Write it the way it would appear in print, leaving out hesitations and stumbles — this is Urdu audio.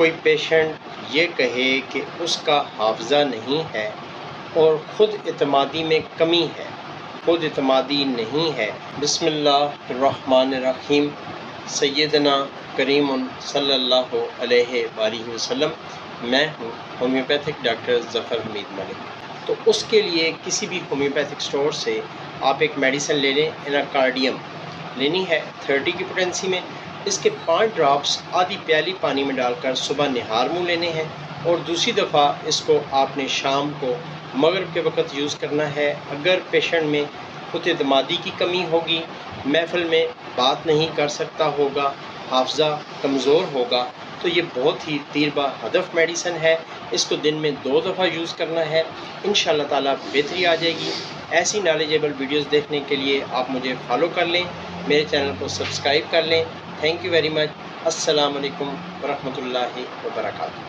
کوئی پیشنٹ یہ کہے کہ اس کا حافظہ نہیں ہے اور خود اعتمادی میں کمی ہے، خود اعتمادی نہیں ہے، بسم اللہ الرحمن الرحیم، سیدنا کریم صلی اللہ علیہ وآلہ وسلم، میں ہوں ہومیوپیتھک ڈاکٹر ظفر حمید ملک۔ تو اس کے لیے کسی بھی ہومیوپیتھک سٹور سے آپ ایک میڈیسن لے لیں، اناکارڈیم لینی ہے 30 کی پوٹینسی میں۔ اس کے 5 ڈراپس آدھی پیالی پانی میں ڈال کر صبح نہار منہ لینے ہیں، اور دوسری دفعہ اس کو آپ نے شام کو مغرب کے وقت یوز کرنا ہے۔ اگر پیشنٹ میں خود اعتمادی کی کمی ہوگی، محفل میں بات نہیں کر سکتا ہوگا، حافظہ کمزور ہوگا، تو یہ بہت ہی تیر بہ ہدف میڈیسن ہے۔ اس کو دن میں 2 دفعہ یوز کرنا ہے، انشاءاللہ تعالیٰ بہتری آ جائے گی۔ ایسی نالجیبل ویڈیوز دیکھنے کے لیے آپ مجھے فالو کر لیں، میرے چینل کو سبسکرائب کر لیں۔ Thank you very much. السلام علیکم ورحمۃ اللہ وبرکاتہ۔